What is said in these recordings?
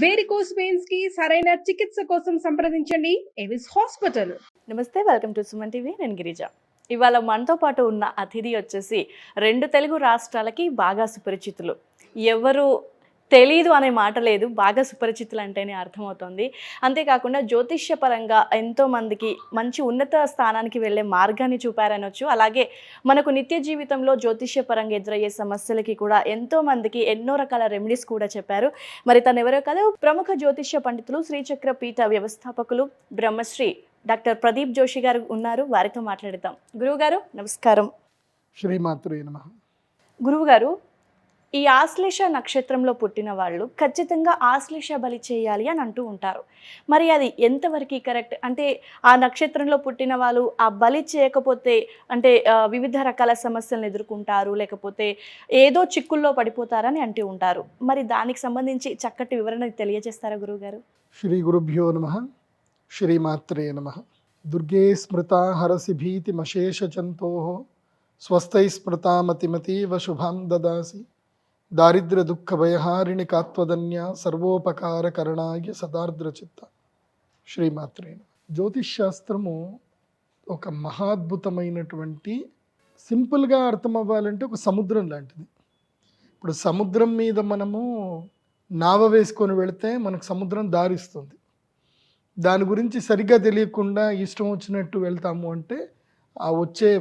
Varicose veins కి సరైన చికిత్స కోసం సంప్రదించండి ఎవిస్ హాస్పిటల్. నమస్తే, వెల్కమ్ టు సుమన్ టీవీ. నేను గిరిజ. ఇవాళ మనతో పాటు ఉన్న అతిథి వచ్చేసి 2 తెలుగు రాష్ట్రాలకి బాగా సుపరిచితులు. ఎవరు తెలీదు అనే మాట లేదు, బాగా సుపరిచితులు అంటేనే అర్థమవుతుంది. అంతేకాకుండా జ్యోతిష్యపరంగా ఎంతోమందికి మంచి ఉన్నత స్థానానికి వెళ్ళే మార్గాన్ని చూపారనొచ్చు. అలాగే మనకు నిత్య జీవితంలో జ్యోతిష్యపరంగా ఎదురయ్యే సమస్యలకి కూడా ఎంతోమందికి ఎన్నో రకాల రెమెడీస్ కూడా చెప్పారు. మరి తను ఎవరో కాదు, ప్రముఖ జ్యోతిష్య పండితులు, శ్రీచక్ర పీఠ వ్యవస్థాపకులు బ్రహ్మశ్రీ డాక్టర్ ప్రదీప్ జోషి గారు ఉన్నారు. వారితో మాట్లాడతాం. గురువు గారు నమస్కారం. శ్రీమాత్రే నమః. గురువు గారు, ఈ ఆశ్లేష నక్షత్రంలో పుట్టిన వాళ్ళు ఖచ్చితంగా ఆశ్లేష బలి చేయాలి అని అంటూ ఉంటారు. మరి అది ఎంతవరకు కరెక్ట్? అంటే ఆ నక్షత్రంలో పుట్టిన వాళ్ళు ఆ బలి చేయకపోతే అంటే వివిధ రకాల సమస్యలను ఎదుర్కొంటారు, లేకపోతే ఏదో చిక్కుల్లో పడిపోతారని అంటూ ఉంటారు. మరి దానికి సంబంధించి చక్కటి వివరణ తెలియజేస్తారా గురువుగారు? శ్రీ గురుభ్యో నమః. శ్రీమాత్రే నమః. దుర్గే స్మృతా హరసి భీతిమశేషజంతోః స్వస్థై స్మృతామతిమతీవ శుభాం దదాసి దారిద్ర్య దుఃఖ భయహారిణి కాత్వదన్య సర్వోపకారకరణాయ సదార్ద్రచిత్త. శ్రీమాత్రే నమః. జ్యోతిష్ శాస్త్రము ఒక మహాద్భుతమైనటువంటి, సింపుల్గా అర్థం అవ్వాలంటే ఒక సముద్రం లాంటిది. ఇప్పుడు సముద్రం మీద మనము నావ వేసుకొని వెళితే మనకు సముద్రం దారిస్తుంది. దాని గురించి సరిగ్గా తెలియకుండా ఇష్టం వచ్చినట్టు వెళ్తాము అంటే ఆ వచ్చే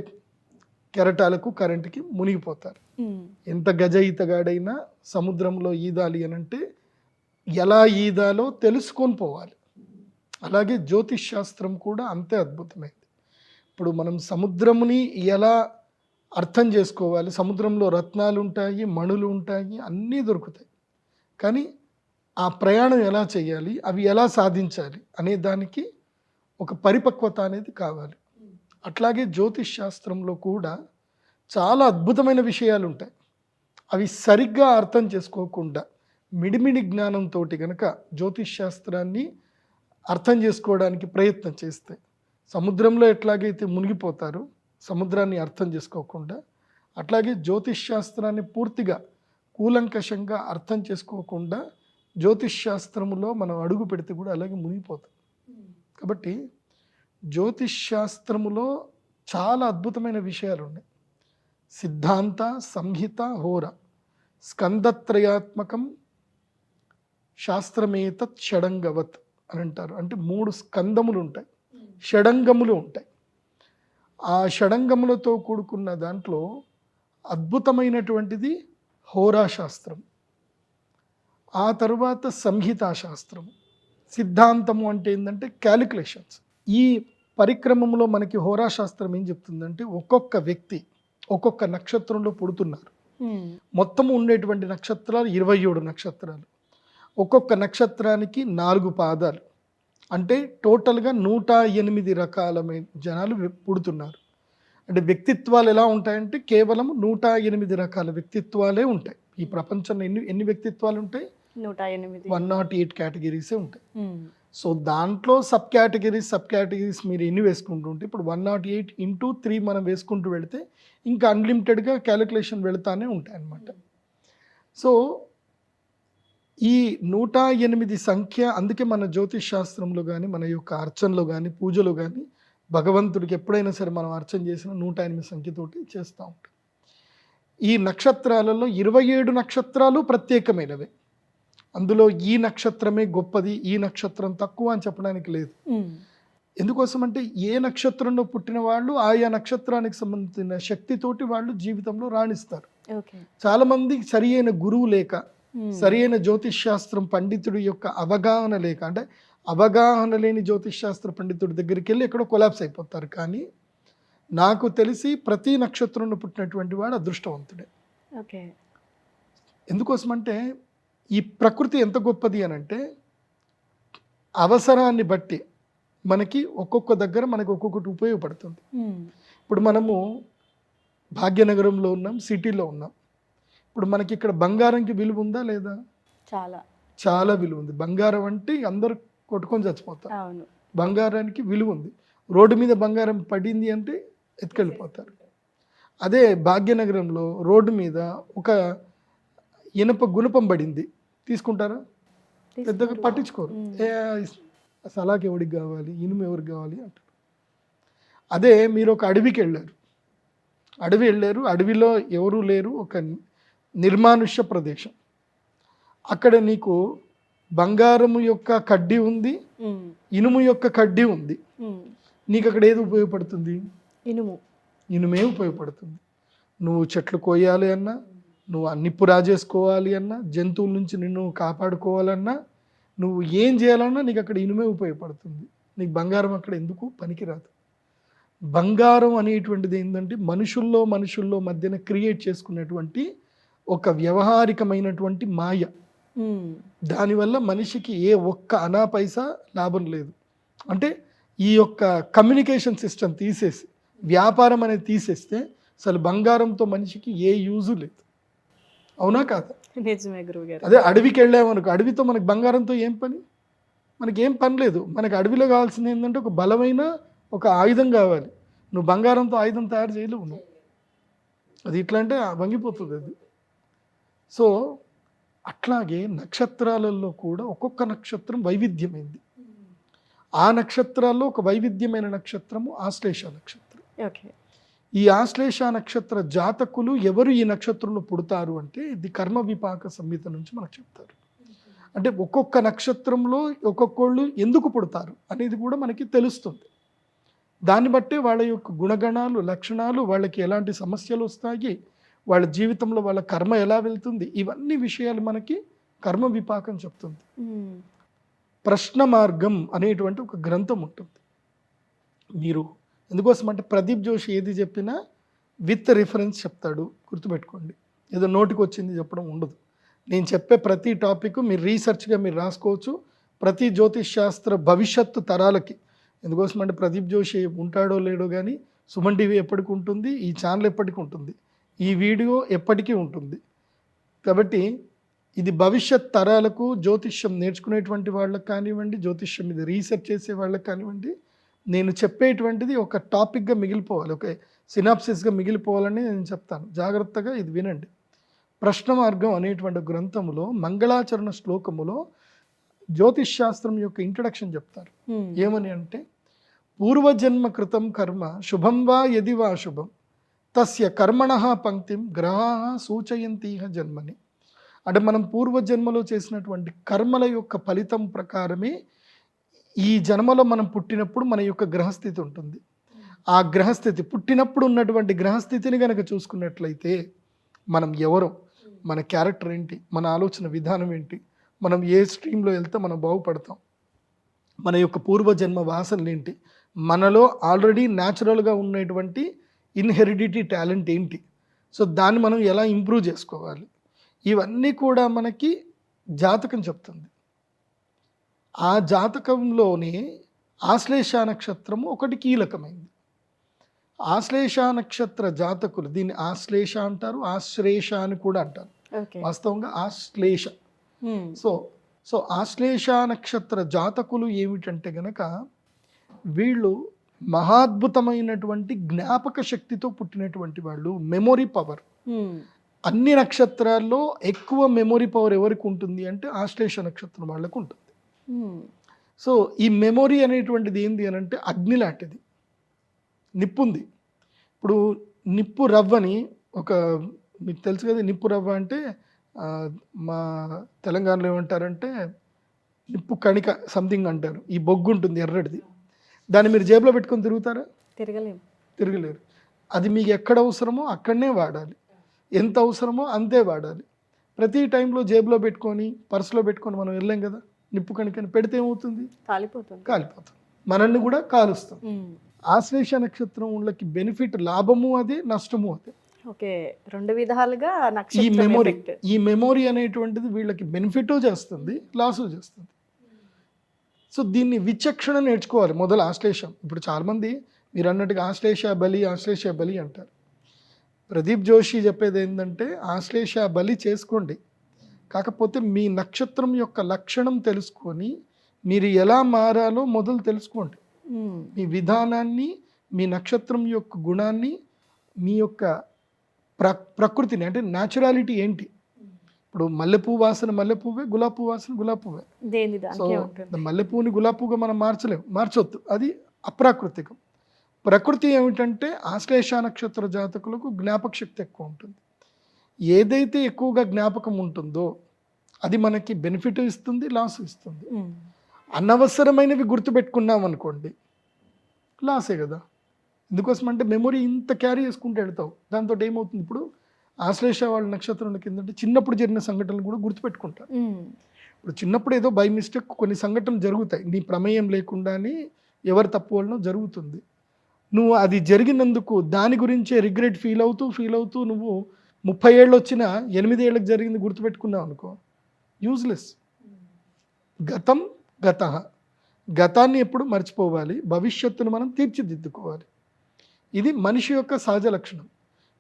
కెరటాలకు కరెంటుకి మునిగిపోతారు. ఎంత గజ ఈతగాడైనా సముద్రంలో ఈదాలి అనంటే ఎలా ఈదాలో తెలుసుకొని పోవాలి. అలాగే జ్యోతిష్ శాస్త్రం కూడా అంతే అద్భుతమైంది. ఇప్పుడు మనం సముద్రముని ఎలా అర్థం చేసుకోవాలి, సముద్రంలో రత్నాలు ఉంటాయి, మణులు ఉంటాయి, అన్నీ దొరుకుతాయి. కానీ ఆ ప్రయాణం ఎలా చేయాలి, అవి ఎలా సాధించాలి అనే దానికి ఒక పరిపక్వత అనేది కావాలి. అట్లాగే జ్యోతిష్ శాస్త్రంలో కూడా చాలా అద్భుతమైన విషయాలు ఉంటాయి. అవి సరిగ్గా అర్థం చేసుకోకుండా మిడిమిడి జ్ఞానంతో కనుక జ్యోతిష్ శాస్త్రాన్ని అర్థం చేసుకోవడానికి ప్రయత్నం చేస్తే సముద్రంలో ఎట్లాగైతే మునిగిపోతారో సముద్రాన్ని అర్థం చేసుకోకుండా, అట్లాగే జ్యోతిష్ శాస్త్రాన్ని పూర్తిగా కూలంకషంగా అర్థం చేసుకోకుండా జ్యోతిష్ శాస్త్రములో మనం అడుగు పెడితే కూడా అలాగే మునిగిపోతాం. కాబట్టి జ్యోతిష్ శాస్త్రములో చాలా అద్భుతమైన విషయాలు ఉన్నాయి. సిద్ధాంత, సంహిత, హోర, స్కందత్రయాత్మకం శాస్త్రమేతత్ షడంగవత్ అని అంటారు. అంటే 3 స్కందములు ఉంటాయి, షడంగములు ఉంటాయి. ఆ షడంగములతో కూడుకున్న దాంట్లో అద్భుతమైనటువంటిది హోరాశాస్త్రం, ఆ తరువాత సంహితా శాస్త్రం. సిద్ధాంతము అంటే ఏంటంటే క్యాలిక్యులేషన్స్. ఈ పరిక్రమంలో మనకి హోరాశాస్త్రం ఏం చెప్తుందంటే ఒక్కొక్క వ్యక్తి ఒక్కొక్క నక్షత్రంలో పుడుతున్నారు. మొత్తం ఉండేటువంటి నక్షత్రాలు 27 నక్షత్రాలు. ఒక్కొక్క నక్షత్రానికి 4 పాదాలు. అంటే టోటల్గా 108 రకాల జనాలు పుడుతున్నారు. అంటే వ్యక్తిత్వాలు ఎలా ఉంటాయంటే కేవలం 108 రకాల వ్యక్తిత్వాలే ఉంటాయి. ఈ ప్రపంచంలో ఎన్ని వ్యక్తిత్వాలు ఉంటాయి? 108 కేటగిరీసే ఉంటాయి. సో దాంట్లో సబ్ కేటగిరీస్ మీరు ఎన్ని వేసుకుంటూ ఉంటే ఇప్పుడు 108 × 3 మనం వేసుకుంటూ వెళితే ఇంకా అన్లిమిటెడ్గా క్యాలిక్యులేషన్ వెళుతూనే ఉంటాయి అన్నమాట. సో ఈ 108 సంఖ్య, అందుకే మన జ్యోతిష్ శాస్త్రంలో కానీ మన యొక్క అర్చనలో కానీ పూజలో కానీ భగవంతుడికి ఎప్పుడైనా సరే మనం అర్చన చేసిన 108 సంఖ్యతోటి చేస్తూ ఉంటాం. ఈ నక్షత్రాలలో 27 నక్షత్రాలు ప్రత్యేకమైనవే. అందులో ఈ నక్షత్రమే గొప్పది, ఈ నక్షత్రం తక్కువ అని చెప్పడానికి లేదు. ఎందుకోసం అంటే ఏ నక్షత్రంలో పుట్టిన వాళ్ళు ఆయా నక్షత్రానికి సంబంధించిన శక్తితోటి వాళ్ళు జీవితంలో రాణిస్తారు. చాలా మంది సరి అయిన గురువు లేక, సరి అయిన జ్యోతిష్ శాస్త్రం పండితుడి యొక్క అవగాహన లేక, అంటే అవగాహన లేని జ్యోతిష్ శాస్త్ర పండితుడి దగ్గరికి వెళ్ళి ఎక్కడో కొలాప్స్ అయిపోతారు. కానీ నాకు తెలిసి ప్రతి నక్షత్రంలో పుట్టినటువంటి వాడు అదృష్టవంతుడే. ఎందుకోసమంటే ఈ ప్రకృతి ఎంత గొప్పది అని అంటే అవసరాన్ని బట్టి మనకి ఒక్కొక్క దగ్గర మనకి ఒక్కొక్కటి ఉపయోగపడుతుంది. ఇప్పుడు మనము భాగ్యనగరంలో ఉన్నాం, సిటీలో ఉన్నాం. ఇప్పుడు మనకి ఇక్కడ బంగారంకి విలువ ఉందా లేదా? చాలా విలువ ఉంది. బంగారం అంటే అందరూ కొట్టుకొని చచ్చిపోతారు. బంగారానికి విలువ ఉంది. రోడ్డు మీద బంగారం పడింది అంటే ఎత్తుకెళ్ళిపోతారు. అదే భాగ్యనగరంలో రోడ్డు మీద ఒక ఇనప గుణపం పడింది, తీసుకుంటారా? పెద్దగా పట్టించుకోరు. సలాకి ఎవరికి కావాలి, ఇనుము ఎవరికి కావాలి అంటారు. అదే మీరు ఒక అడవికి వెళ్ళారు, అడవిలో ఎవరూ లేరు, ఒక నిర్మానుష్య ప్రదేశం. అక్కడ నీకు బంగారము యొక్క కడ్డీ ఉంది, ఇనుము యొక్క కడ్డీ ఉంది. నీకు అక్కడ ఏది ఉపయోగపడుతుంది? ఇనుమే ఉపయోగపడుతుంది. నువ్వు చెట్లు కోయాలి అన్నా, నువ్వు నిప్పు రాజేసుకోవాలి అన్నా, జంతువుల నుంచి నిన్ను కాపాడుకోవాలన్నా, నువ్వు ఏం చేయాలన్నా నీకు అక్కడ ఇనుమే ఉపయోగపడుతుంది. నీకు బంగారం అక్కడ ఎందుకు పనికిరాదు. బంగారం అనేటువంటిది ఏంటంటే మనుషుల్లో మధ్యన క్రియేట్ చేసుకునేటువంటి ఒక వ్యవహారికమైనటువంటి మాయ. దానివల్ల మనిషికి ఏ ఒక్క అనా పైసా లాభం లేదు. అంటే ఈ యొక్క కమ్యూనికేషన్ సిస్టమ్ తీసేసి, వ్యాపారం అనేది తీసేస్తే అసలు బంగారంతో మనిషికి ఏ యూజు లేదు. అవునా కాదా? నిజమే గురువుగారు. అదే అడవికి వెళ్ళామనుకో, అడవితో మనకు బంగారంతో ఏం పని? మనకి ఏం పని లేదు. మనకు అడవిలో కావాల్సింది ఏంటంటే ఒక బలమైన ఒక ఆయుధం కావాలి. నువ్వు బంగారంతో ఆయుధం తయారు చేయలేవు. నువ్వు అది ఇట్లా అంటే వంగిపోతుంది అది. సో అట్లాగే నక్షత్రాలలో కూడా ఒక్కొక్క నక్షత్రం వైవిధ్యమైంది. ఆ నక్షత్రాల్లో ఒక వైవిధ్యమైన నక్షత్రము ఆశ్లేష నక్షత్రం. ఈ ఆశ్లేష నక్షత్ర జాతకులు ఎవరు ఈ నక్షత్రంలో పుడతారు అంటే ఇది కర్మ విపాక సంహిత నుంచి మనకు చెప్తారు. అంటే ఒక్కొక్క నక్షత్రంలో ఒక్కొక్కళ్ళు ఎందుకు పుడతారు అనేది కూడా మనకి తెలుస్తుంది. దాన్ని బట్టే వాళ్ళ యొక్క గుణగణాలు, లక్షణాలు, వాళ్ళకి ఎలాంటి సమస్యలు వస్తాయి, వాళ్ళ జీవితంలో వాళ్ళ కర్మ ఎలా వెళ్తుంది, ఇవన్నీ విషయాలు మనకి కర్మ విపాకం చెప్తుంది. ప్రశ్న మార్గం అనేటువంటి ఒక గ్రంథం ఉంటుంది. మీరు ఎందుకోసం అంటే ప్రదీప్ జోషి ఏది చెప్పినా విత్ రిఫరెన్స్ చెప్తాడు, గుర్తుపెట్టుకోండి. ఏదో నోటికి వచ్చింది చెప్పడం ఉండదు. నేను చెప్పే ప్రతి టాపిక్ మీరు రీసెర్చ్గా మీరు రాసుకోవచ్చు. ప్రతి జ్యోతిష్ శాస్త్ర భవిష్యత్తు తరాలకి, ఎందుకోసం అంటే ప్రదీప్ జోషి ఉంటాడో లేడో కానీ సుమన్ టీవీ ఎప్పటికి ఉంటుంది, ఈ ఛానల్ ఎప్పటికీ ఉంటుంది, ఈ వీడియో ఎప్పటికీ ఉంటుంది. కాబట్టి ఇది భవిష్యత్ తరాలకు జ్యోతిష్యం నేర్చుకునేటువంటి వాళ్ళకి కానివ్వండి, జ్యోతిష్యం మీద రీసెర్చ్ చేసే వాళ్ళకి కానివ్వండి, నేను చెప్పేటువంటిది ఒక టాపిక్గా మిగిలిపోవాలి, ఒక సినాప్సిస్గా మిగిలిపోవాలని నేను చెప్తాను. జాగ్రత్తగా ఇది వినండి. ప్రశ్న మార్గం అనేటువంటి గ్రంథములో మంగళాచరణ శ్లోకములో జ్యోతిష్ శాస్త్రం యొక్క ఇంట్రడక్షన్ చెప్తారు. ఏమని అంటే, పూర్వజన్మ కృతం కర్మ శుభం వా యది వా శుభం తస్య కర్మణః పంక్తిం గ్రహాః సూచయంతిహ జన్మని. అంటే మనం పూర్వజన్మలో చేసినటువంటి కర్మల యొక్క ఫలితం ప్రకారమే ఈ జన్మలో మనం పుట్టినప్పుడు మన యొక్క గ్రహస్థితి ఉంటుంది. ఆ గ్రహస్థితి పుట్టినప్పుడు ఉన్నటువంటి గ్రహస్థితిని కనుక చూసుకున్నట్లయితే మనం ఎవరు, మన క్యారెక్టర్ ఏంటి, మన ఆలోచన విధానం ఏంటి, మనం ఏ స్ట్రీమ్లో వెళ్తే మనం బాగుపడతాం, మన యొక్క పూర్వజన్మ వాసనలు ఏంటి, మనలో ఆల్రెడీ న్యాచురల్గా ఉన్నటువంటి ఇన్హెరిడిటీ టాలెంట్ ఏంటి, సో దాన్ని మనం ఎలా ఇంప్రూవ్ చేసుకోవాలి, ఇవన్నీ కూడా మనకి జాతకం చెప్తుంది. ఆ జాతకంలోనే ఆశ్లేష నక్షత్రము ఒకటి కీలకమైంది. ఆశ్లేష నక్షత్ర జాతకులు, దీన్ని ఆశ్లేష అంటారు, ఆశ్లేష అని కూడా అంటారు, వాస్తవంగా ఆశ్లేష. సో ఆశ్లేష నక్షత్ర జాతకులు ఏమిటంటే గనక వీళ్ళు మహాద్భుతమైనటువంటి జ్ఞాపక శక్తితో పుట్టినటువంటి వాళ్ళు, మెమొరీ పవర్. అన్ని నక్షత్రాల్లో ఎక్కువ మెమొరీ పవర్ ఎవరికి ఉంటుంది అంటే ఆశ్లేష నక్షత్రం వాళ్ళకు ఉంటుంది. సో ఈ మెమొరీ అనేటువంటిది ఏంది అని అంటే అగ్ని లాంటిది, నిప్పు ఉంది. ఇప్పుడు నిప్పు రవ్వని ఒక, మీకు తెలుసు కదా నిప్పు రవ్వ అంటే మా తెలంగాణలో ఏమంటారంటే నిప్పు కణిక సంథింగ్ అంటారు. ఈ బొగ్గు ఉంటుంది ఎర్రటిది, దాన్ని మీరు జేబులో పెట్టుకొని తిరుగుతారా? తిరగలేరు. అది మీకు ఎక్కడ అవసరమో అక్కడనే వాడాలి, ఎంత అవసరమో అంతే వాడాలి. ప్రతి టైంలో జేబులో పెట్టుకొని పర్సులో పెట్టుకొని మనం వెళ్ళాం కదా, నిప్పు కణికని పెడితే ఏమవుతుంది? కాలిపోతుంది, మనల్ని కూడా కాలుస్తాం. ఆశ్లేష నక్షత్రం వాళ్ళకి బెనిఫిట్ లాభము అదే, నష్టము అదే. రెండు విధాలుగా ఈ మెమొరీ అనేటువంటిది వీళ్ళకి బెనిఫిట్ చేస్తుంది, లాసు చేస్తుంది. సో దీన్ని విచక్షణ నేర్చుకోవాలి మొదలు ఆశ్లేషం. ఇప్పుడు చాలామంది మీరు అన్నట్టుగా ఆశ్లేష బలి అంటారు. ప్రదీప్ జోషి చెప్పేది ఏంటంటే ఆశ్లేష బలి చేసుకోండి, కాకపోతే మీ నక్షత్రం యొక్క లక్షణం తెలుసుకొని మీరు ఎలా మారాలో మొదలు తెలుసుకోండి. మీ విధానాన్ని, మీ నక్షత్రం యొక్క గుణాన్ని, మీ యొక్క ప్రకృతిని, అంటే న్యాచురాలిటీ ఏంటి. ఇప్పుడు మల్లెపూ వాసన మల్లెపువ్వే, గులాబీ పువ్వు వాసన గులాబీ పువ్వే. దేని సో దానికే ఉంటుంది. మల్లెపూని గులాబీ పువ్వుగా మనం మార్చొద్దు, అది అప్రాకృతికం. ప్రకృతి ఏమిటంటే ఆశ్లేష నక్షత్ర జాతకులకు జ్ఞాపక శక్తి ఎక్కువ ఉంటుంది. ఏదైతే ఎక్కువగా జ్ఞాపకం ఉంటుందో అది మనకి బెనిఫిట్ ఇస్తుంది, లాస్ ఇస్తుంది. అనవసరమైనవి గుర్తుపెట్టుకున్నాం అనుకోండి, లాసే కదా. ఎందుకోసం అంటే మెమొరీ ఇంత క్యారీ చేసుకుంటూ వెళ్తావు, దాంతో ఏమవుతుంది, ఇప్పుడు ఆశ్లేష వాళ్ళ నక్షత్రం కిందంటే చిన్నప్పుడు జరిగిన సంఘటనలు కూడా గుర్తుపెట్టుకుంటారు. ఇప్పుడు చిన్నప్పుడు ఏదో బై మిస్టేక్ కొన్ని సంఘటనలు జరుగుతాయి, నీ ప్రమేయం లేకుండానే ఎవరు తప్పు వలన జరుగుతుంది. నువ్వు అది జరిగినందుకు దాని గురించే రిగ్రెట్ ఫీల్ అవుతూ నువ్వు 30 ఏళ్ళు వచ్చినా 8 ఏళ్ళకి జరిగింది గుర్తుపెట్టుకున్నావు అనుకో, యూజ్లెస్. గతం గతః, గతాన్ని ఎప్పుడు మర్చిపోవాలి, భవిష్యత్తును మనం తీర్చిదిద్దుకోవాలి. ఇది మనిషి యొక్క సహజ లక్షణం.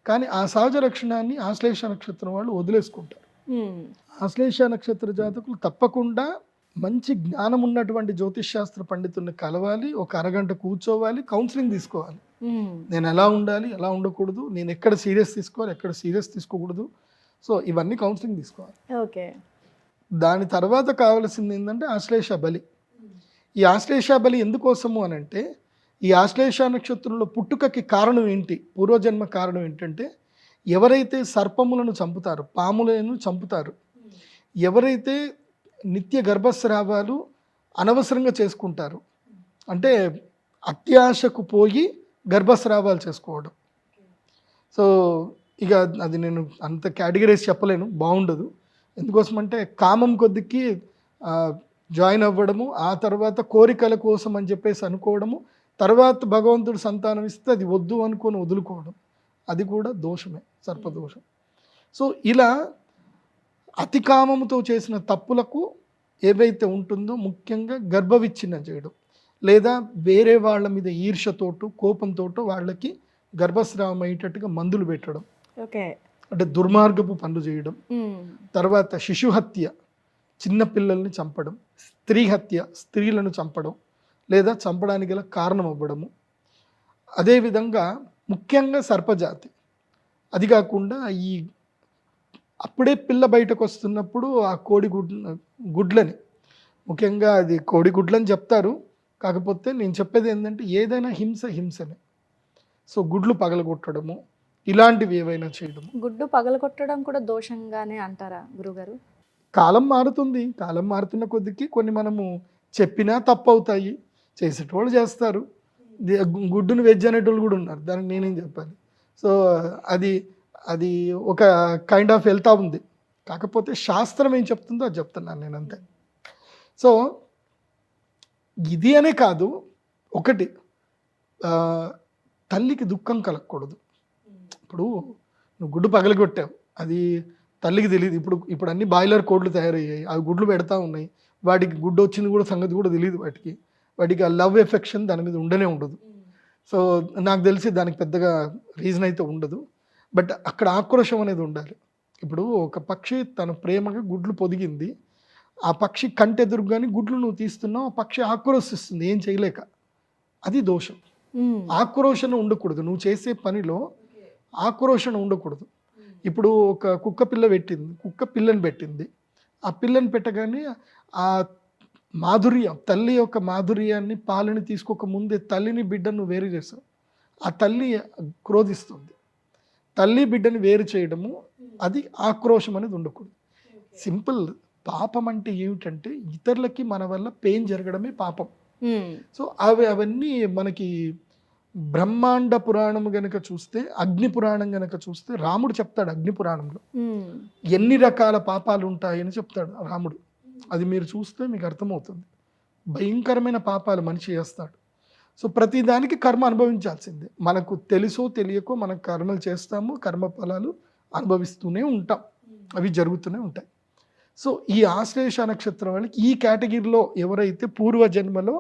కానీ ఆ సహజ లక్షణాన్ని ఆశ్లేష నక్షత్రం వాళ్ళు వదిలేసుకుంటారు. ఆశ్లేష నక్షత్ర జాతకులు తప్పకుండా మంచి జ్ఞానం ఉన్నటువంటి జ్యోతిష్ శాస్త్ర పండితుల్ని కలవాలి, ఒక అరగంట కూర్చోవాలి, కౌన్సిలింగ్ తీసుకోవాలి. నేను ఎలా ఉండాలి, ఎలా ఉండకూడదు, నేను ఎక్కడ సీరియస్ తీసుకోవాలి, ఎక్కడ సీరియస్ తీసుకోకూడదు. సో ఇవన్నీ కౌన్సిలింగ్ తీసుకోవాలి. ఓకే. దాని తర్వాత కావాల్సింది ఏంటంటే ఆశ్లేష బలి. ఈ ఆశ్లేష బలి ఎందుకోసము అని అంటే, ఈ ఆశ్లేష నక్షత్రంలో పుట్టుకకి కారణం ఏంటి, పూర్వజన్మ కారణం ఏంటంటే, ఎవరైతే సర్పములను చంపుతారు, పాములను చంపుతారు, ఎవరైతే నిత్య గర్భస్రావాలు అనవసరంగా చేసుకుంటారు, అంటే అత్యాశకు పోయి గర్భస్రావాలు చేసుకోవడం. సో ఇక అది నేను అంత కేటగిరైజ్ చెప్పలేను, బాగుండదు. ఎందుకోసం అంటే కామం కొద్దికి జాయిన్ అవ్వడము, ఆ తర్వాత కోరికల కోసం అని చెప్పేసి అనుకోవడము, తర్వాత భగవంతుడు సంతానం ఇస్తే అది వద్దు అనుకొని వదులుకోవడం, అది కూడా దోషమే, సర్పదోషం. సో ఇలా అతి కామముతో చేసిన తప్పులకు ఏవైతే ఉంటుందో, ముఖ్యంగా గర్భవిచ్ఛిన్నం చేయడం, లేదా వేరే వాళ్ళ మీద ఈర్ష్యతోటో కోపంతోటో వాళ్ళకి గర్భస్రావం అయ్యేటట్టుగా మందులు పెట్టడం, ఓకే, అంటే దుర్మార్గపు పనులు చేయడం. తర్వాత శిశు హత్య, చిన్న పిల్లల్ని చంపడం, స్త్రీ హత్య, స్త్రీలను చంపడం లేదా చంపడానికి గల కారణం అవ్వడము. అదేవిధంగా ముఖ్యంగా సర్పజాతి, అది కాకుండా ఈ అప్పుడే పిల్ల బయటకు వస్తున్నప్పుడు ఆ కోడి గుడ్లని, ముఖ్యంగా అది కోడి గుడ్లని చెప్తారు, కాకపోతే నేను చెప్పేది ఏంటంటే ఏదైనా హింసనే. సో గుడ్లు పగలగొట్టడము, ఇలాంటివి ఏవైనా చేయడము. గుడ్డు పగలగొట్టడం కూడా దోషంగానే అంటారా గురుగారు? కాలం మారుతుంది, కాలం మారుతున్న కొద్దికి కొన్ని మనము చెప్పినా తప్పు అవుతాయి, చేసేటోళ్ళు చేస్తారు, గుడ్డును వెజ్ అనేటోళ్ళు కూడా ఉన్నారు, దానికి నేనేం చెప్పాలి. సో అది అది ఒక కైండ్ ఆఫ్ వెళ్తా ఉంది. కాకపోతే శాస్త్రం ఏం చెప్తుందో అది చెప్తున్నాను నేను, అంతే. సో ఇది అనే కాదు, ఒకటి తల్లికి దుఃఖం కలగకూడదు. ఇప్పుడు నువ్వు గుడ్డు పగలగొట్టావు, అది తల్లికి తెలియదు. ఇప్పుడు అన్ని బాయిలర్ కోడ్లు తయారయ్యాయి, అవి గుడ్లు పెడతా ఉన్నాయి, వాటికి గుడ్డు వచ్చింది కూడా సంగతి కూడా తెలియదు. వాటికి ఆ లవ్ ఎఫెక్షన్ దాని మీద ఉండనే ఉండదు. సో నాకు తెలిసి దానికి పెద్దగా రీజన్ అయితే ఉండదు. బట్ అక్కడ ఆక్రోషం అనేది ఉండాలి. ఇప్పుడు ఒక పక్షి తన ప్రేమగా గుడ్లు పొదిగింది, ఆ పక్షి కంటెదురుగాని గుడ్లు నువ్వు తీస్తున్నావు, ఆ పక్షి ఆక్రోశిస్తుంది ఏం చేయలేక, అది దోషం. ఆక్రోషణ ఉండకూడదు, నువ్వు చేసే పనిలో ఆక్రోషణ ఉండకూడదు. ఇప్పుడు ఒక కుక్క పిల్లని పెట్టింది, ఆ పిల్లని పెట్టగానే ఆ మాధుర్యం, తల్లి యొక్క మాధుర్యాన్ని, పాలని తీసుకోక ముందే తల్లిని బిడ్డను వేరు చేస్తావు, ఆ తల్లి క్రోధిస్తుంది. తల్లి బిడ్డని వేరు చేయడము, అది ఆక్రోషం అనేది ఉండకూడదు. సింపుల్. పాపం అంటే ఏమిటంటే ఇతరులకి మన వల్ల పెయిన్ జరగడమే పాపం. సో అవన్నీ మనకి బ్రహ్మాండ పురాణం గనక చూస్తే, అగ్ని పురాణం గనక చూస్తే రాముడు చెప్తాడు, అగ్ని పురాణంలో ఎన్ని రకాల పాపాలు ఉంటాయని చెప్తాడు రాముడు. అది మీరు చూస్తే మీకు అర్థమవుతుంది. భయంకరమైన పాపాలు మనిషి చేస్తాడు. సో ప్రతి దానికి కర్మ అనుభవించాల్సిందే. మనకు తెలుసో తెలియకో మనం కర్మలు చేస్తాము, కర్మ ఫలాలు అనుభవిస్తూనే ఉంటాం, అవి జరుగుతూనే ఉంటాయి. సో ఈ ఆశ్లేష నక్షత్రం వాళ్ళకి ఈ కేటగిరీలో ఎవరైతే పూర్వజన్మలో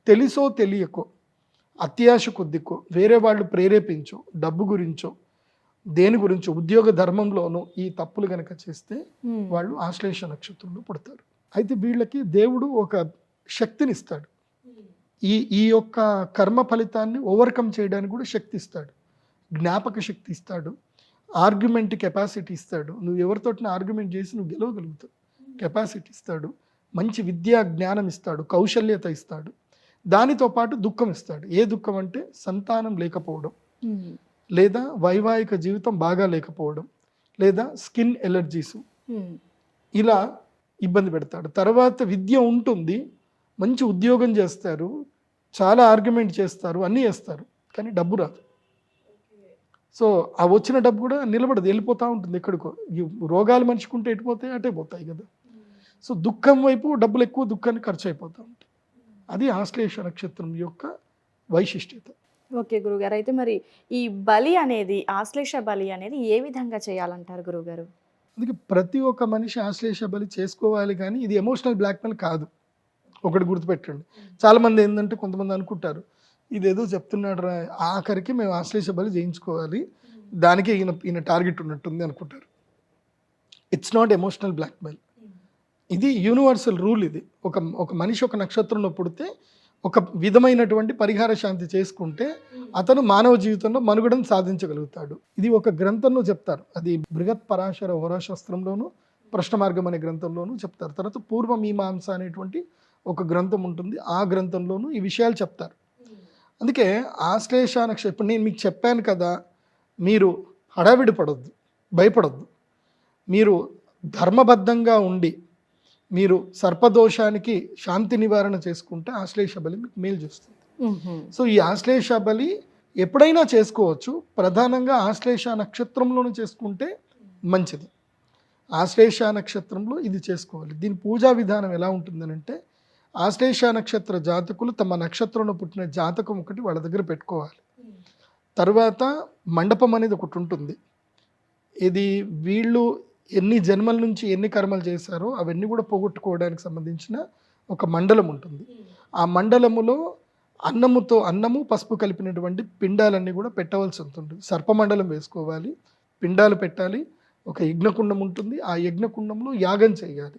తెలుసో తెలియకో, అత్యాశ కొద్దికో, వేరే వాళ్ళు ప్రేరేపించో, డబ్బు గురించో, దేని గురించో, ఉద్యోగ ధర్మంలోనూ ఈ తప్పులు కనుక చేస్తే వాళ్ళు ఆశ్లేష నక్షత్రంలో పుడతారు. అయితే వీళ్ళకి దేవుడు ఒక శక్తిని ఇస్తాడు, ఈ యొక్క కర్మ ఫలితాన్ని ఓవర్కమ్ చేయడానికి కూడా శక్తి ఇస్తాడు, జ్ఞాపక శక్తి ఇస్తాడు. ఆర్గ్యుమెంట్ కెపాసిటీ ఇస్తాడు. నువ్వు ఎవరితోటిన ఆర్గ్యుమెంట్ చేసి నువ్వు గెలవగలుగుతావు. కెపాసిటీ ఇస్తాడు, మంచి విద్యా జ్ఞానం ఇస్తాడు, కౌశల్యత ఇస్తాడు. దానితో పాటు దుఃఖం ఇస్తాడు. ఏ దుఃఖం అంటే సంతానం లేకపోవడం, లేదా వైవాహిక జీవితం బాగా లేకపోవడం, లేదా స్కిన్ ఎలర్జీస్, ఇలా ఇబ్బంది పెడతాడు. తర్వాత విద్య ఉంటుంది, మంచి ఉద్యోగం చేస్తారు, చాలా ఆర్గ్యుమెంట్ చేస్తారు, అన్నీ చేస్తారు, కానీ డబ్బు రాదు. సో ఆ వచ్చిన డబ్బు కూడా నిలబడదు, వెళ్ళిపోతూ ఉంటుంది ఎక్కడికో. ఈ రోగాలు మనిషికుంటే ఎటుపోతాయి, అటే పోతాయి కదా. సో దుఃఖం వైపు డబ్బులు ఎక్కువ, దుఃఖాన్ని ఖర్చు అయిపోతూ ఉంటాయి. అది ఆశ్లేష నక్షత్రం యొక్క వైశిష్ట్యత. ఓకే గురుగారు, అయితే మరి ఈ బలి అనేది, ఆశ్లేష బలి అనేది ఏ విధంగా చేయాలంటారు గురుగారు? అందుకే ప్రతి ఒక్క మనిషి ఆశ్లేష బలి చేసుకోవాలి, కానీ ఇది ఎమోషనల్ బ్లాక్మెయిల్ కాదు. ఒకటి గుర్తుపెట్టండి. చాలామంది ఏంటంటే కొంతమంది అనుకుంటారు ఇదేదో చెప్తున్నాడు రా, ఆఖరికి మేము ఆశ్లేష బలి చేయించుకోవాలి, దానికి ఈయన టార్గెట్ ఉన్నట్టుంది అనుకుంటారు. It's not emotional blackmail. ఇది యూనివర్సల్ రూల్. ఇది ఒక మనిషి ఒక నక్షత్రంలో పుడితే ఒక విధమైనటువంటి పరిహార శాంతి చేసుకుంటే అతను మానవ జీవితంలో మనుగడను సాధించగలుగుతాడు. ఇది ఒక గ్రంథంలో చెప్తారు. అది బృహత్ పరాశర హోరాశాస్త్రంలోను, ప్రశ్న మార్గం అనే గ్రంథంలోనూ చెప్తారు. తర్వాత పూర్వ మీమాంస అనేటువంటి ఒక గ్రంథం ఉంటుంది, ఆ గ్రంథంలోనూ ఈ విషయాలు చెప్తారు. అందుకే ఆశ్లేష నక్షత్రం, ఇప్పుడు నేను మీకు చెప్పాను కదా, మీరు హడావిడి పడొద్దు, భయపడొద్దు. మీరు ధర్మబద్ధంగా ఉండి మీరు సర్పదోషానికి శాంతి నివారణ చేసుకుంటే ఆశ్లేష బలి మీకు మేలు చేస్తుంది. సో ఈ ఆశ్లేష బలి ఎప్పుడైనా చేసుకోవచ్చు, ప్రధానంగా ఆశ్లేష నక్షత్రంలోనూ చేసుకుంటే మంచిది. ఆశ్లేష నక్షత్రంలో ఇది చేసుకోవాలి. దీని పూజా విధానం ఎలా ఉంటుందనంటే, ఆశ్లేష నక్షత్ర జాతకులు తమ నక్షత్రంలో పుట్టిన జాతకం ఒకటి వాళ్ళ దగ్గర పెట్టుకోవాలి. తర్వాత మండపం అనేది ఒకటి ఉంటుంది. ఇది వీళ్ళు ఎన్ని జన్మల నుంచి ఎన్ని కర్మలు చేశారో అవన్నీ కూడా పోగొట్టుకోవడానికి సంబంధించిన ఒక మండలం ఉంటుంది. ఆ మండలములో అన్నము పసుపు కలిపినటువంటి పిండాలన్నీ కూడా పెట్టవలసి ఉంటుంది. సర్పమండలం వేసుకోవాలి, పిండాలు పెట్టాలి, ఒక యజ్ఞకుండం ఉంటుంది, ఆ యజ్ఞకుండంలో యాగం చేయాలి.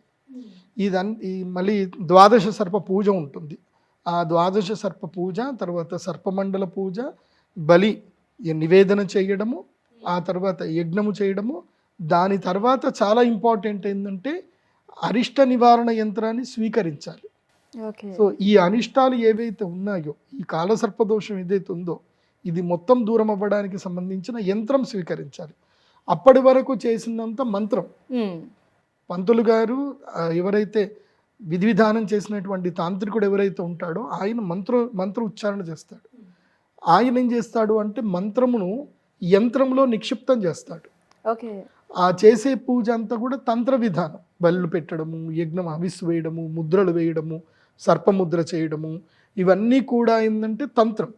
ఈ మళ్ళీ ద్వాదశ సర్ప పూజ ఉంటుంది. ఆ ద్వాదశ సర్ప పూజ తర్వాత సర్పమండల పూజ, బలి నివేదన చేయడము, ఆ తర్వాత యజ్ఞము చేయడము. దాని తర్వాత చాలా ఇంపార్టెంట్ ఏంటంటే అరిష్ట నివారణ యంత్రాన్ని స్వీకరించాలి. సో ఈ అనిష్టాలు ఏవైతే ఉన్నాయో, ఈ కాలసర్పదోషం ఏదైతే ఉందో, ఇది మొత్తం దూరం అవ్వడానికి సంబంధించిన యంత్రం స్వీకరించాలి. అప్పటి వరకు చేసినంత మంత్రం, పంతులు గారు ఎవరైతే విధి విధానం చేసినటువంటి తాంత్రికుడు ఎవరైతే ఉంటాడో ఆయన మంత్ర ఉచ్చారణ చేస్తాడు. ఆయన ఏం చేస్తాడు అంటే మంత్రమును యంత్రంలో నిక్షిప్తం చేస్తాడు. ఓకే. ఆ చేసే పూజ అంతా కూడా తంత్ర విధానం, బలులు పెట్టడము, యజ్ఞం హవిస్సు వేయడము, ముద్రలు వేయడము, సర్పముద్ర చేయడము, ఇవన్నీ కూడా ఏంటంటే తంత్రం.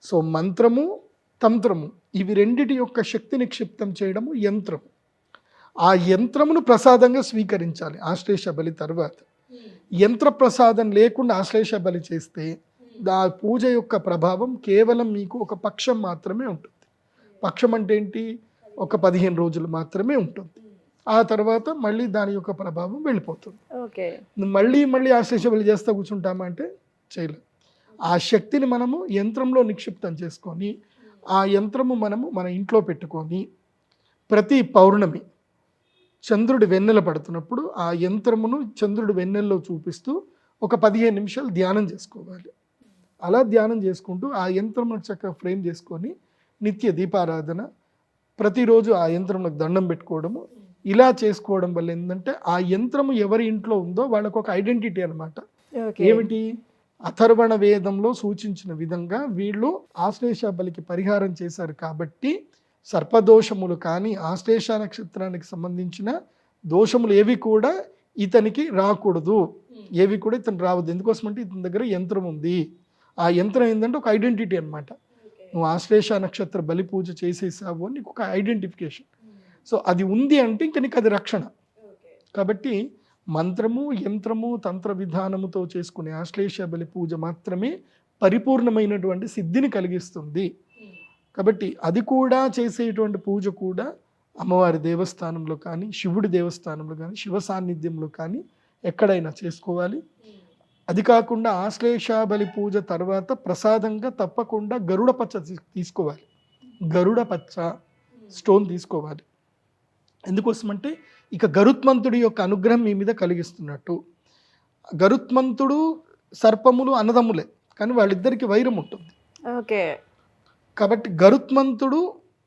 సో మంత్రము తంత్రము ఇవి రెండిటి యొక్క శక్తి నిక్షిప్తం చేయడము యంత్రం. ఆ యంత్రమును ప్రసాదంగా స్వీకరించాలి ఆశ్లేష బలి తర్వాత. యంత్ర ప్రసాదం లేకుండా ఆశ్లేష బలి చేస్తే ఆ పూజ యొక్క ప్రభావం కేవలం మీకు ఒక పక్షం మాత్రమే ఉంటుంది. పక్షం అంటే ఏంటి? ఒక 15 రోజులు మాత్రమే ఉంటుంది. ఆ తర్వాత మళ్ళీ దాని యొక్క ప్రభావం వెళ్ళిపోతుంది. మళ్ళీ ఆశ్లేష బలి చేస్తా కూర్చుంటామా అంటే చేయలేం. ఆ శక్తిని మనము యంత్రంలో నిక్షిప్తం చేసుకొని ఆ యంత్రము మనము మన ఇంట్లో పెట్టుకొని ప్రతి పౌర్ణమి చంద్రుడి వెన్నెల పడుతున్నప్పుడు ఆ యంత్రమును చంద్రుడి వెన్నెల్లో చూపిస్తూ ఒక 15 నిమిషాలు ధ్యానం చేసుకోవాలి. అలా ధ్యానం చేసుకుంటూ ఆ యంత్రమును చక్కగా ఫ్రేమ్ చేసుకొని నిత్య దీపారాధన, ప్రతిరోజు ఆ యంత్రంలోకి దండం పెట్టుకోవడము, ఇలా చేసుకోవడం వల్ల ఏంటంటే ఆ యంత్రము ఎవరి ఇంట్లో ఉందో వాళ్ళకు ఒక ఐడెంటిటీ అనమాట. ఏమిటి? అథర్వణ వేదంలో సూచించిన విధంగా వీళ్ళు ఆశ్లేష బలికి పరిహారం చేశారు కాబట్టి సర్పదోషములు కానీ ఆశ్లేష నక్షత్రానికి సంబంధించిన దోషములు ఏవి కూడా ఇతనికి రాకూడదు, ఏవి కూడా ఇతను రావద్దు. ఎందుకోసం అంటే ఇతని దగ్గర యంత్రం ఉంది. ఆ యంత్రం ఏంటంటే ఒక ఐడెంటిటీ అనమాట. నువ్వు ఆశ్లేష నక్షత్ర బలి పూజ చేసేసావు అని నీకు ఒక ఐడెంటిఫికేషన్. సో అది ఉంది అంటే ఇంక నీకు అది రక్షణ. కాబట్టి మంత్రము, యంత్రము, తంత్ర విధానముతో చేసుకునే ఆశ్లేష బలి పూజ మాత్రమే పరిపూర్ణమైనటువంటి సిద్ధిని కలిగిస్తుంది. కాబట్టి అది కూడా చేసేటువంటి పూజ కూడా అమ్మవారి దేవస్థానంలో కానీ, శివుడి దేవస్థానంలో కానీ, శివ సాన్నిధ్యంలో కానీ ఎక్కడైనా చేసుకోవాలి. అది కాకుండా ఆశ్లేష బలి పూజ తర్వాత ప్రసాదంగా తప్పకుండా గరుడ పచ్చ తీసుకోవాలి. గరుడ పచ్చ స్టోన్ తీసుకోవాలి. ఎందుకోసమంటే ఇక గరుత్మంతుడి యొక్క అనుగ్రహం మీ మీద కలిగిస్తున్నట్టు. గరుత్మంతుడు సర్పములు అన్నదమ్ములే, కానీ వాళ్ళిద్దరికి వైరం ఉంటుంది. ఓకే. కాబట్టి గరుత్మంతుడు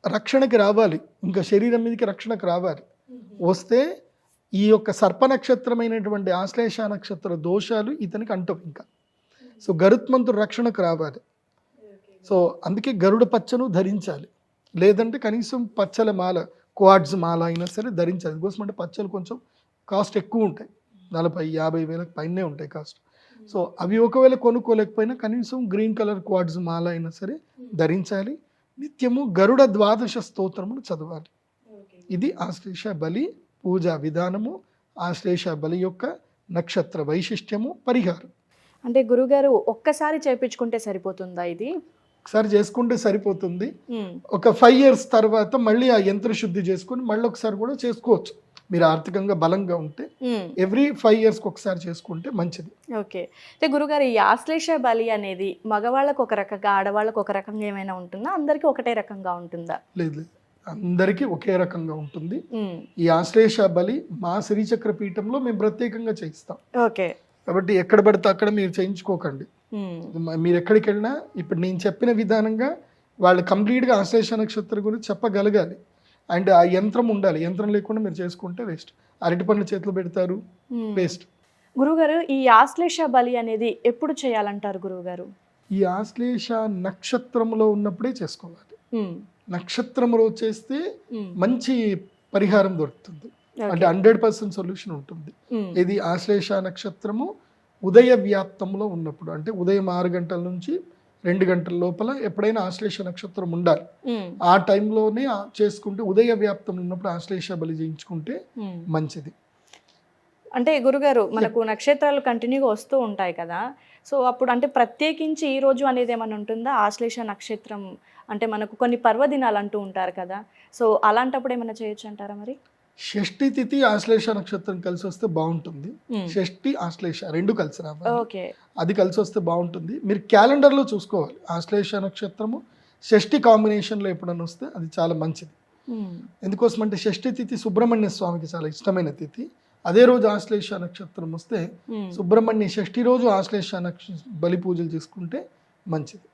రక్షణకి రావాలి, ఇంకా శరీరం మీదకి రక్షణకు రావాలి. వస్తే ఈ యొక్క సర్ప నక్షత్రమైనటువంటి ఆశ్లేష నక్షత్ర దోషాలు ఇతనికి అంటవు ఇంకా. సో గరుత్మంతుడు రక్షణకు రావాలి. సో అందుకే గరుడ పచ్చను ధరించాలి, లేదంటే కనీసం పచ్చల మాల, క్వాడ్స్ మాల అయినా సరే ధరించాలి. అందుకోసం అంటే పచ్చలు కొంచెం కాస్ట్ ఎక్కువ ఉంటాయి, 40,000-50 వేలకు పైనే ఉంటాయి కాస్ట్. సో అవి ఒకవేళ కొనుక్కోలేకపోయినా కనీసం గ్రీన్ కలర్ క్వాడ్స్ మాల అయినా సరే ధరించాలి. నిత్యము గరుడ ద్వాదశ స్తోత్రమును చదవాలి. ఇది ఆశ్లేష బలి పూజా విధానము, ఆశ్లేష బలి యొక్క నక్షత్ర వైశిష్ట్యము, పరిహారం. అంటే గురుగారు ఒక్కసారి చేయించుకుంటే సరిపోతుందా ఇది? ఒకసారి చేసుకుంటే సరిపోతుంది. ఒక 5 years తర్వాత మళ్ళీ ఆ యంత్ర శుద్ధి చేసుకొని మళ్ళీ ఒకసారి కూడా చేసుకోవచ్చు. మీరు ఆర్థికంగా బలంగా ఉంటే ఎవ్రీ 5 yearsకి ఒకసారి చేసుకుంటే మంచిది. ఓకే. అయితే గురుగారు ఈ ఆశ్లేష బలి అనేది మగవాళ్ళకు ఒక రకంగా, ఆడవాళ్ళకు ఒక రకంగా ఏమైనా ఉంటుందా? అందరికీ ఒకటే రకంగా ఉంటుందా? లేదు, అందరికీ ఒకే రకంగా ఉంటుంది. ఈ ఆశ్లేష బలి మా శ్రీచక్ర పీఠంలో మేము ప్రత్యేకంగా చేయిస్తాం. ఓకే. కాబట్టి ఎక్కడ పడితే అక్కడ మీరు చేయించుకోకండి. మీరు ఎక్కడికి వెళ్ళినా ఇప్పుడు నేను చెప్పిన విధానంగా వాళ్ళు కంప్లీట్గా ఆశ్లేష నక్షత్రం గురించి చెప్పగలగాలి. అండ్ ఆ యంత్రం ఉండాలి. యంత్రం లేకుండా మీరు చేసుకుంటే వేస్ట్. అరటి పండ్లు చేతిలో పెడతారు, వేస్ట్. గురుగారు ఈ ఆశ్లేష బలి అనేది ఎప్పుడు చేయాలంటారు గురువుగారు? ఈ ఆశ్లేష నక్షత్రంలో ఉన్నప్పుడే చేసుకోవాలి. నక్షత్రంలో చేస్తే మంచి పరిహారం దొరుకుతుంది, అంటే 100% సొల్యూషన్ ఉంటుంది. ఇది ఆశ్లేష నక్షత్రము ఉదయ వ్యాప్తంలో ఉన్నప్పుడు, అంటే ఉదయం 6 గంటల నుంచి 2 గంటల లోపల ఎప్పుడైనా ఆశ్లేష నక్షత్రం ఉండాలి. ఆ టైంలోనే చేసుకుంటే, ఉదయ వ్యాప్తం ఉన్నప్పుడు ఆశ్లేష బలి చేయించుకుంటే మంచిది. అంటే గురుగారు మనకు నక్షత్రాలు కంటిన్యూగా వస్తూ ఉంటాయి కదా, సో అప్పుడు అంటే ప్రత్యేకించి ఈ రోజు అనేది ఏమైనా ఉంటుందా? ఆశ్లేష నక్షత్రం అంటే మనకు కొన్ని పర్వదినాలు అంటూ ఉంటారు కదా, సో అలాంటప్పుడు ఏమైనా చేయొచ్చు అంటారా మరి? షష్ఠి తిథి ఆశ్లేష నక్షత్రం కలిసి వస్తే బాగుంటుంది. షష్ఠి ఆశ్లేష రెండు కలిసి రావాలి, అది కలిసి వస్తే బాగుంటుంది. మీరు క్యాలెండర్లో చూసుకోవాలి. ఆశ్లేష నక్షత్రము షష్ఠి కాంబినేషన్లో ఎప్పుడన్నా వస్తే అది చాలా మంచిది. ఎందుకోసం అంటే షష్ఠి తిథి సుబ్రహ్మణ్య స్వామికి చాలా ఇష్టమైన తిథి. అదే రోజు ఆశ్లేష నక్షత్రం వస్తే సుబ్రహ్మణ్య షష్ఠి రోజు ఆశ్లేష బలి పూజలు చేసుకుంటే మంచిది.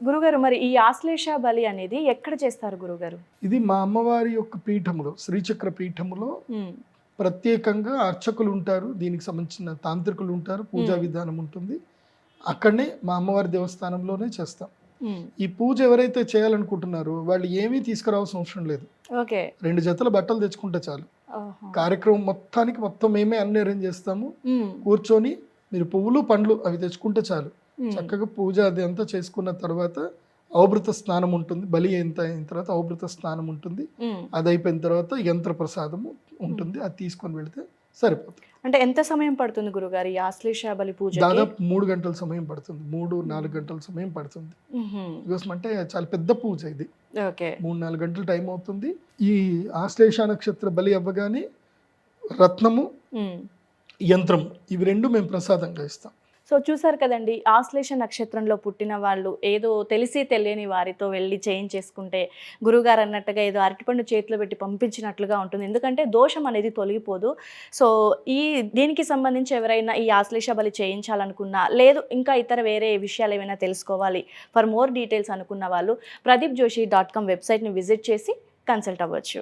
గురుగారు మరి ఈ ఆశ్లేష బలి అనేది ఎక్కడ చేస్తారు గురుగారు? ఇది మా అమ్మవారి యొక్క పీఠములో, శ్రీచక్ర పీఠములో ప్రత్యేకంగా అర్చకులు ఉంటారు, దీనికి సంబంధించిన తాంత్రికులు ఉంటారు, పూజా విధానం ఉంటుంది. అక్కడనే మా అమ్మవారి దేవస్థానంలోనే చేస్తాం. ఈ పూజ ఎవరైతే చేయాలనుకుంటున్నారో వాళ్ళు ఏమీ తీసుకురావాల్సిన అవసరం లేదు. 2 జతల బట్టలు తెచ్చుకుంటే చాలు. కార్యక్రమం మొత్తం మేమే అన్ని అరేంజ్ చేస్తాము. కూర్చొని మీరు పువ్వులు పండ్లు అవి తెచ్చుకుంటే చాలు. చక్కగా పూజ అది అంతా చేసుకున్న తర్వాత ఔభృత స్నానం ఉంటుంది. బలి అయిన తర్వాత ఔభృత స్నానం ఉంటుంది. అది అయిపోయిన తర్వాత యంత్ర ప్రసాదము ఉంటుంది, అది తీసుకొని వెళితే సరిపోతుంది. అంటే ఎంత సమయం పడుతుంది గురుగారు ఈ ఆశ్లేష బలి పూజ? దాదాపు 3 గంటల సమయం పడుతుంది, 3-4 గంటల సమయం పడుతుంది. కోసం అంటే చాలా పెద్ద పూజ ఇది. 3-4 గంటలు టైం అవుతుంది. ఈ ఆశ్లేష నక్షత్ర బలి అవ్వగానే రత్నము, యంత్రము ఇవి 2 మేము ప్రసాదంగా ఇస్తాం. సో చూసారు కదండి, ఆశ్లేష నక్షత్రంలో పుట్టిన వాళ్ళు ఏదో తెలిసి తెలియని వారితో వెళ్ళి చేయించేసుకుంటే గురుగారు అన్నట్టుగా ఏదో అరటిపండు చేతిలో పెట్టి పంపించినట్లుగా ఉంటుంది. ఎందుకంటే దోషం అనేది తొలగిపోదు. సో దీనికి సంబంధించి ఎవరైనా ఈ ఆశ్లేష బలి చేయించాలనుకున్నా, లేదు ఇంకా ఇతర వేరే విషయాలు ఏమైనా తెలుసుకోవాలి, ఫర్ మోర్ డీటెయిల్స్ అనుకున్న వాళ్ళు pradeepjoshi.com వెబ్సైట్ని విజిట్ చేసి కన్సల్ట్ అవ్వచ్చు.